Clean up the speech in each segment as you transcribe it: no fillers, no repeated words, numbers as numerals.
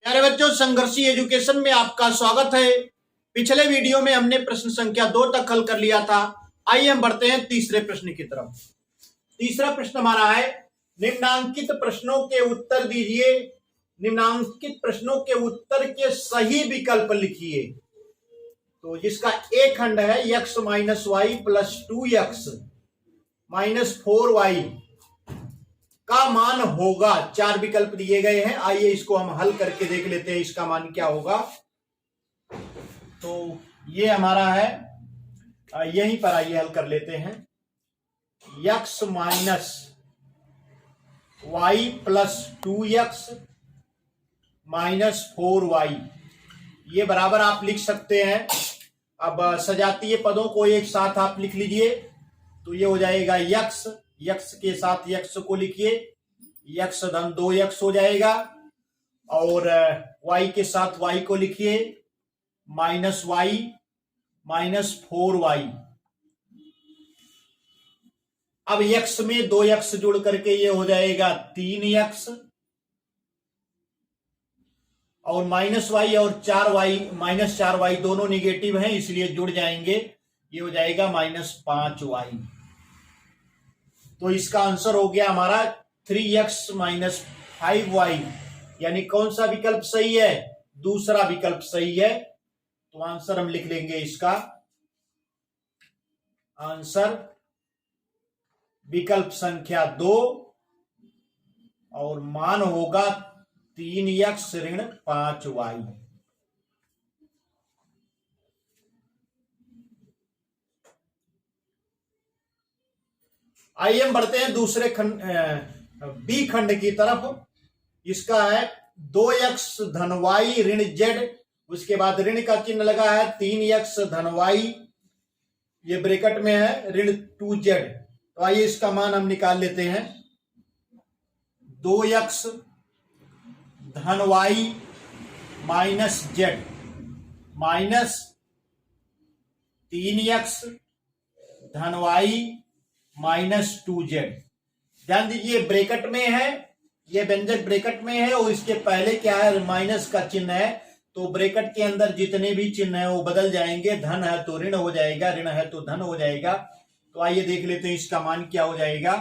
प्यारे बच्चों, संघर्षी एजुकेशन में आपका स्वागत है। पिछले वीडियो में हमने प्रश्न संख्या 2 तक हल कर लिया था। आइए हम बढ़ते हैं तीसरे प्रश्न की तरफ। तीसरा प्रश्न हमारा है, निम्नांकित प्रश्नों के उत्तर दीजिए। निम्नांकित प्रश्नों के उत्तर के सही विकल्प लिखिए। तो जिसका एक खंड है x minus y plus 2x minus 4y का मान होगा। चार विकल्प दिए गए हैं। आइए इसको हम हल करके देख लेते हैं, इसका मान क्या होगा। तो ये हमारा है, यहीं पर आइए हल कर लेते हैं। x minus y plus 2x minus 4y, ये बराबर आप लिख सकते हैं। अब सजातीय पदों को एक साथ आप लिख लीजिए। तो ये हो जाएगा x के साथ x को लिखिए, x धन 2x हो जाएगा। और y के साथ y को लिखिए, माइनस वाई माइनस 4y। अब x में 2x जोड़ करके ये हो जाएगा 3x, और माइनस वाई और 4y माइनस 4y दोनों निगेटिव हैं, इसलिए जुड़ जाएंगे। ये हो जाएगा माइनस 5y। तो इसका आंसर हो गया हमारा 3x माइनस 5y। यानी कौन सा विकल्प सही है? दूसरा विकल्प सही है। तो आंसर हम लिख लेंगे इसका। आंसर विकल्प संख्या 2 और मान होगा 3x ऋण 5y। आइए हम बढ़ते हैं दूसरे खंड बी खंड की तरफ। इसका है 2x धन y ऋण z, उसके बाद ऋण का चिन्ह लगा है 3x धन y, ये ब्रैकेट में है ऋण 2z। तो आइए इसका मान हम निकाल लेते हैं। 2x धन y minus z minus 3x धन y माइनस 2z। ध्यान दीजिए ब्रैकेट में है, ये व्यंजक ब्रैकेट में है और इसके पहले क्या है? माइनस का चिन्ह है। तो ब्रैकेट के अंदर जितने भी चिन्ह है वो बदल जाएंगे। धन है तो ऋण हो जाएगा, ऋण है तो धन हो जाएगा। तो आइए देख लेते हैं इसका मान क्या हो जाएगा।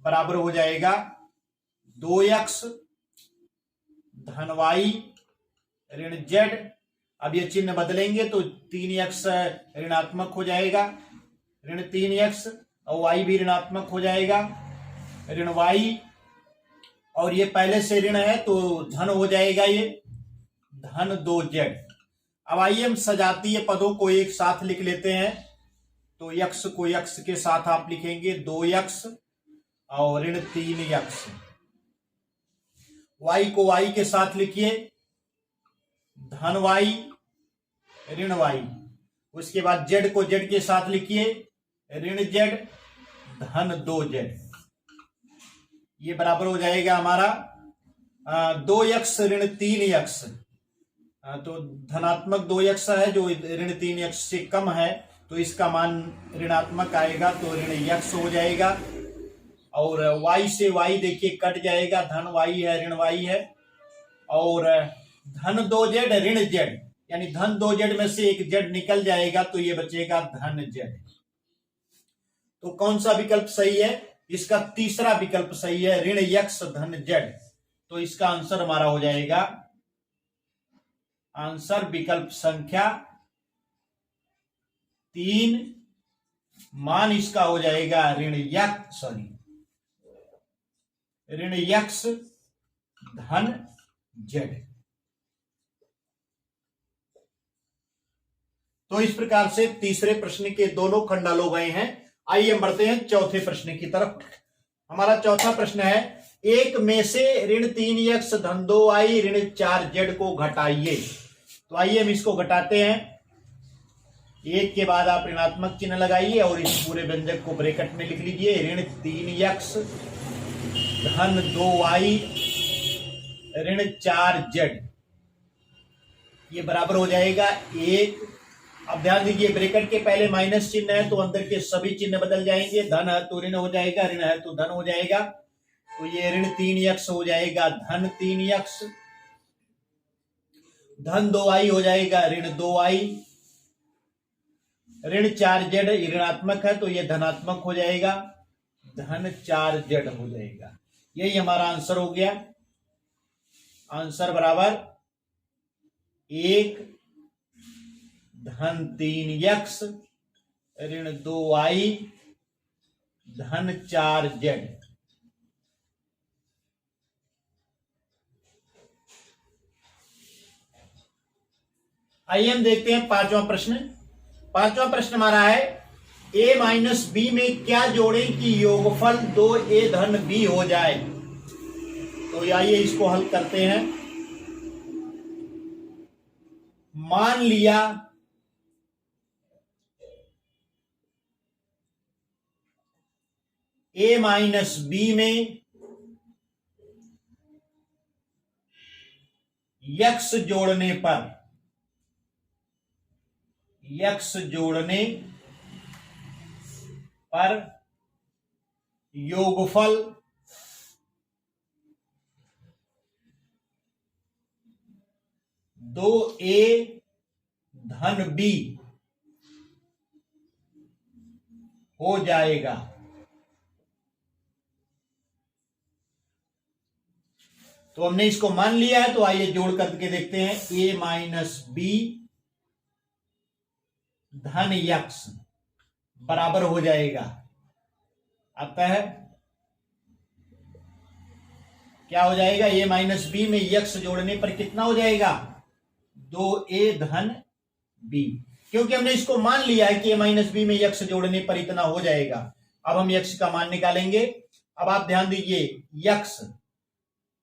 बराबर हो जाएगा 2x धन y ऋण z। अब ये चिन्ह बदलेंगे तो 3x ऋणात्मक हो जाएगा, ऋण 3x, और y भी ऋणात्मक हो जाएगा, ऋण y, और ये पहले से ऋण है तो धन हो जाएगा, ये धन 2z। अब आइए हम सजातीय पदों को एक साथ लिख लेते हैं। तो x को x के साथ आप लिखेंगे 2x और ऋण 3x। y को y के साथ लिखिए, धन y ऋण y। उसके बाद z को z के साथ लिखिए, ऋण z धन 2z। ये बराबर हो जाएगा हमारा 2x ऋण 3x। तो धनात्मक 2x है जो ऋण 3x से कम है, तो इसका मान ऋणात्मक आएगा, तो ऋण x हो जाएगा। और y से y देखिए कट जाएगा, धन y है ऋण y है, और धन 2z ऋण z, यानी धन 2z में से एक z निकल जाएगा, तो ये बचेगा धन z। तो कौन सा विकल्प सही है? इसका तीसरा विकल्प सही है, ऋण x धन z। तो इसका आंसर हमारा हो जाएगा, आंसर विकल्प संख्या 3, मान इसका हो जाएगा ऋण x धन z। तो इस प्रकार से तीसरे प्रश्न के दोनों खंड हल हो गए हैं। आइए हम बढ़ते हैं चौथे प्रश्न की तरफ। हमारा चौथा प्रश्न है, एक में से ऋण 3x धन 2y ऋण 4z को घटाइए। तो आइए हम इसको घटाते हैं। एक के बाद आप ऋणात्मक चिन्ह लगाइए और इस पूरे व्यंजक को ब्रैकेट में लिख लीजिए। ऋण 3x धन 2y ऋण 4z, ये बराबर हो जाएगा 1। अब ध्यान दीजिए ब्रैकेट के पहले माइनस चिन्ह है तो अंदर के सभी चिन्ह बदल जाएंगे। धन है तो ऋण हो जाएगा, ऋण है तो धन हो जाएगा। तो ये ऋण 3x हो जाएगा धन 3x, धन 2i हो जाएगा ऋण 2i, ऋण 4z ऋणात्मक है तो ये धनात्मक हो जाएगा, धन 4z हो जाएगा। यही हमारा आंसर हो गया। आंसर बराबर 1 धन 3x ऋण 2i धन 4z। आइए हम देखते हैं पांचवा प्रश्न। पांचवा प्रश्न हमारा है a माइनस बी में क्या जोड़ें कि योगफल 2a धन b हो जाए। तो आइए इसको हल करते हैं। मान लिया a माइनस बी में x जोड़ने पर योगफल 2a धन b हो जाएगा। तो हमने इसको मान लिया है, तो आइए जोड़ करके देखते हैं। a माइनस बी धन x बराबर हो जाएगा, अतः क्या हो जाएगा, a माइनस बी में x जोड़ने पर कितना हो जाएगा, 2a धन b, क्योंकि हमने इसको मान लिया है कि a माइनस बी में x जोड़ने पर इतना हो जाएगा। अब हम x का मान निकालेंगे। अब आप ध्यान दीजिए, x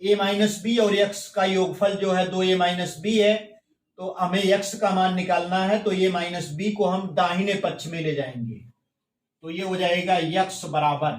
a माइनस बी और x का योगफल जो है 2a माइनस बी है, तो हमें x का मान निकालना है। तो a माइनस बी को हम दाहिने पक्ष में ले जाएंगे, तो ये हो जाएगा x बराबर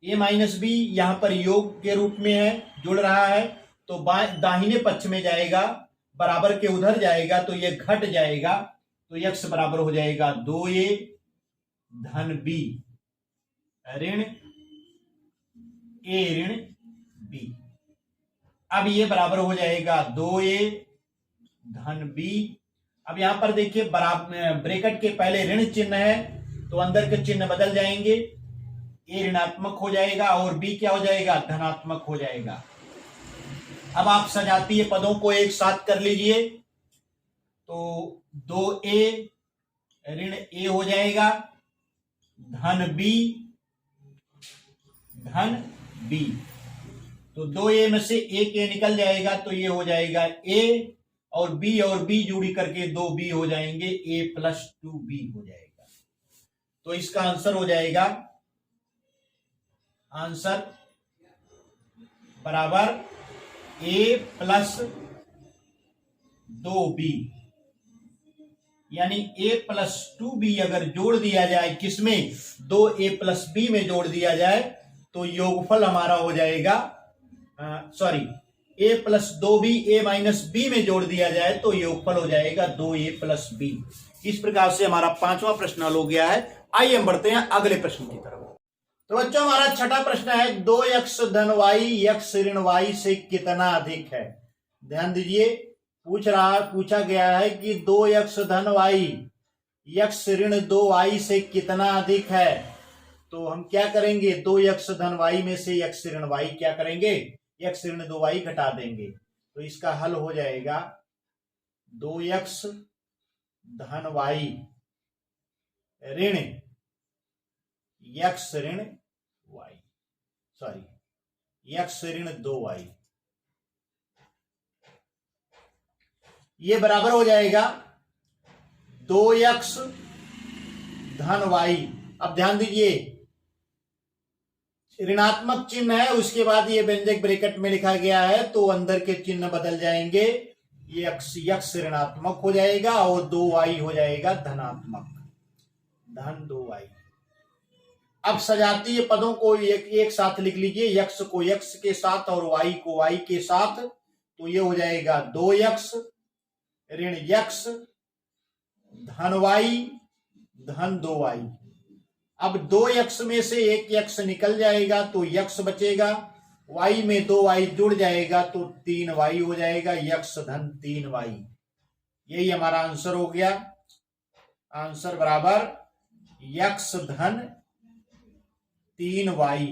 a माइनस बी यहां पर योग के रूप में है, जुड़ रहा है, तो दाहिने पक्ष में जाएगा, बराबर के उधर जाएगा तो ये घट जाएगा। तो x बराबर हो जाएगा 2a धन b ऋण a ऋण b। अब ये बराबर हो जाएगा 2a धन b। अब यहां पर देखिए बराबर ब्रैकेट के पहले ऋण चिन्ह है, तो अंदर के चिन्ह बदल जाएंगे, a ऋणात्मक हो जाएगा और b क्या हो जाएगा, धनात्मक हो जाएगा। अब आप सजातीय पदों को एक साथ कर लीजिए, तो 2a ऋण a हो जाएगा धन b धन b। तो 2a में से एक a निकल जाएगा, तो ये हो जाएगा a और b जोड़ी करके 2b हो जाएंगे, a प्लस 2b हो जाएगा। तो इसका आंसर हो जाएगा, आंसर बराबर a प्लस 2b, यानी a प्लस 2b अगर जोड़ दिया जाए किसमें, 2a प्लस b में जोड़ दिया जाए तो योगफल हमारा हो जाएगा, sorry a plus 2b a minus b में जोड़ दिया जाए तो योगफल हो जाएगा 2a प्लस b। इस प्रकार से हमारा पांचवा प्रश्न हल हो गया है। आइए हम बढ़ते हैं अगले प्रश्न की तरफ। तो बच्चों हमारा छठा प्रश्न है, 2x धन y x ऋण y से कितना अधिक है। ध्यान दीजिए, पूछा गया है कि 2x धन y x ऋण 2y से कितना अधिक है। तो हम क्या करेंगे, 2x धन y में से x ऋण y क्या करेंगे, x ऋण 2y घटा देंगे। तो इसका हल हो जाएगा 2x धन y ऋण x ऋण y, सॉरी x ऋण 2y, ये बराबर हो जाएगा 2x धन y। अब ध्यान दीजिए, ऋणात्मक चिन्ह है, उसके बाद ये व्यंजक ब्रैकेट में लिखा गया है, तो अंदर के चिन्ह बदल जाएंगे, ये x ऋणात्मक हो जाएगा और 2y हो जाएगा धनात्मक, धन 2y। अब सजातीय पदों को एक साथ लिख लीजिए, x को x के साथ और y को y के साथ, तो ये हो जाएगा 2x ऋण x धन y धन 2y। अब 2x में से एक x निकल जाएगा तो x बचेगा, y में 2y जुड़ जाएगा तो 3y हो जाएगा, x धन 3y। यही हमारा आंसर हो गया। आंसर बराबर x धन 3y,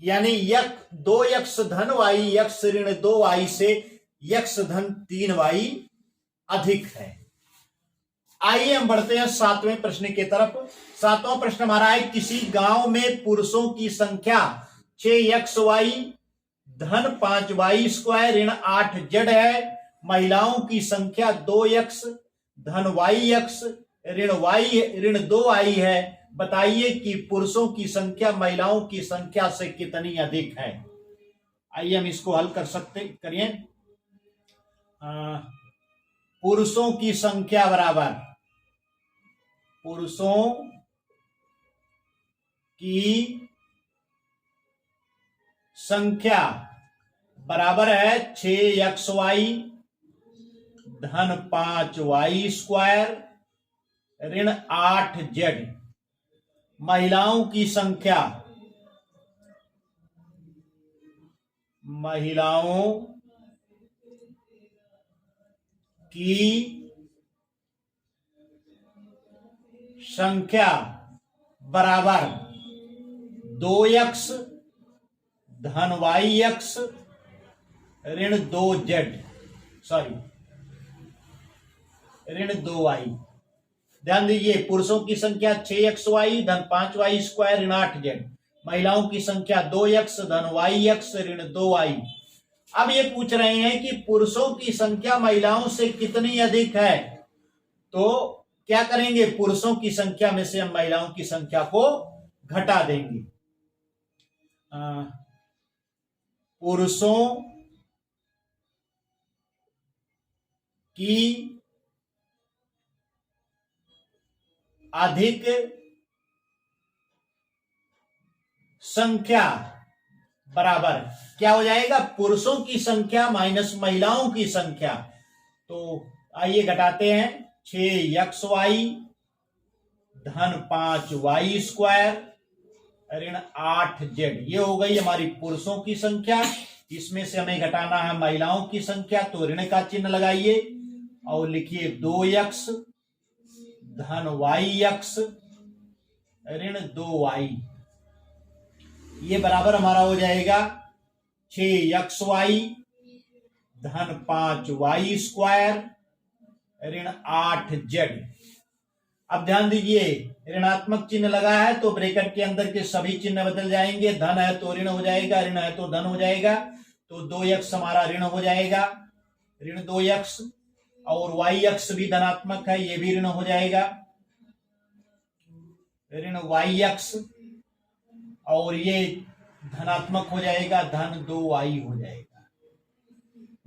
यानी 2x धन y x ऋण 2y से x धन 3y अधिक है। आइए हम बढ़ते हैं 7वें प्रश्न की तरफ। 7वां प्रश्न हमारा है, किसी गांव में पुरुषों की संख्या 6xy धन 5y स्क्वायर ऋण 8z है, महिलाओं की संख्या 2x धन yx ऋण 2y है। बताइए कि पुरुषों की संख्या महिलाओं की संख्या से कितनी अधिक है। आइए हम इसको हल कर सकते करिए। पुरुषों की संख्या बराबर, पुरुषों की संख्या बराबर है 6xy धन 5y स्क्वायर ऋण 8z। महिलाओं की संख्या, महिलाओं की संख्या बराबर 2x धन yx ऋण 2z, सॉरी ऋण 2y। ध्यान दीजिए, पुरुषों की संख्या 6xy धन 5y स्क्वायर ऋण 8z, महिलाओं की संख्या 2x धन yx ऋण 2y। अब ये पूछ रहे हैं कि पुरुषों की संख्या महिलाओं से कितनी अधिक है, तो क्या करेंगे, पुरुषों की संख्या में से हम महिलाओं की संख्या को घटा देंगे। पुरुषों की अधिक संख्या बराबर क्या हो जाएगा, पुरुषों की संख्या माइनस महिलाओं की संख्या। तो आइए घटाते हैं, 6xy धन 5y स्क्वायर ऋण 8z, ये हो गई हमारी पुरुषों की संख्या। इसमें से हमें घटाना है महिलाओं की संख्या, तो ऋण का चिन्ह लगाइए और लिखिए 2x धन yx ऋण 2y। ये बराबर हमारा हो जाएगा 6xy धन 5y स्क्वायर ऋण 8z। अब ध्यान दीजिए, ऋणात्मक चिन्ह लगा है तो ब्रैकेट के अंदर के सभी चिन्ह बदल जाएंगे। धन है तो ऋण हो जाएगा, ऋण है तो धन हो जाएगा। तो 2x हमारा ऋण हो जाएगा, ऋण 2x, और yx भी धनात्मक है, ये भी ऋण हो जाएगा, ऋण yx, और ये धनात्मक हो जाएगा, धन 2y हो जाएगा,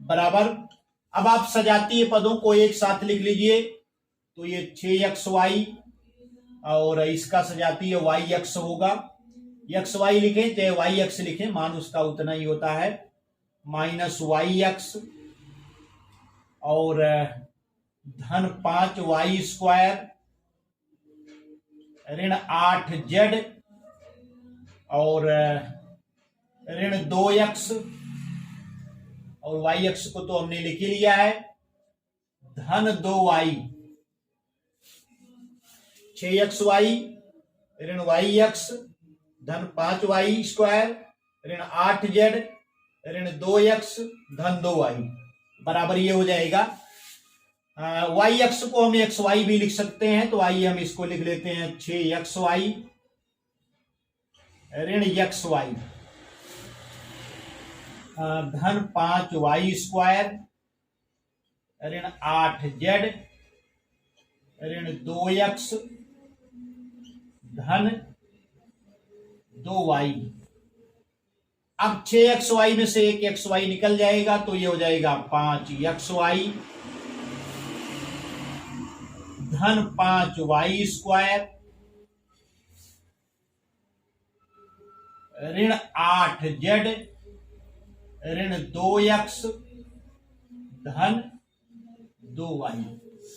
बराबर। अब आप सजातीय पदों को एक साथ लिख लीजिए, तो ये 6xy और इसका सजातीय yx होगा। xy लिखें चाहे yx लिखें, मान उसका उतना ही होता है, माइनस yx और धन 5y स्क्वायर ऋण 8z और ऋण 2x, और yx को तो हमने लिख ही लिया है, धन 2y। 6xy ऋण yx धन 5y स्क्वायर ऋण 8z ऋण 2x धन 2y, बराबर ये हो जाएगा। yx को हम xy भी लिख सकते हैं, तो आइए हम इसको लिख लेते हैं 6xy ऋण xy धन 5y स्क्वायर ऋण 8z ऋण 2x धन 2y। अब 6xy में से एक xy निकल जाएगा, तो ये हो जाएगा 5xy धन 5y स्क्वायर ऋण 8z ऋण 2x धन 2y।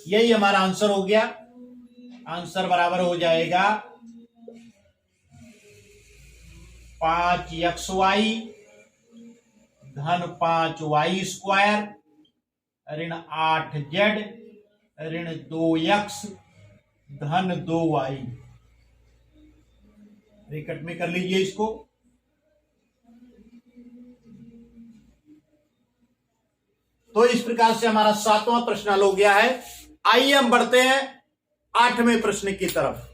यही हमारा आंसर हो गया। आंसर बराबर हो जाएगा 5xy धन 5y² ऋण 8z ऋण 2x धन 2y। ब्रैकेट में कर लीजिए इसको। तो इस प्रकार से हमारा 7वां प्रश्न हल हो गया है। आइए हम बढ़ते हैं 8वें प्रश्न की तरफ।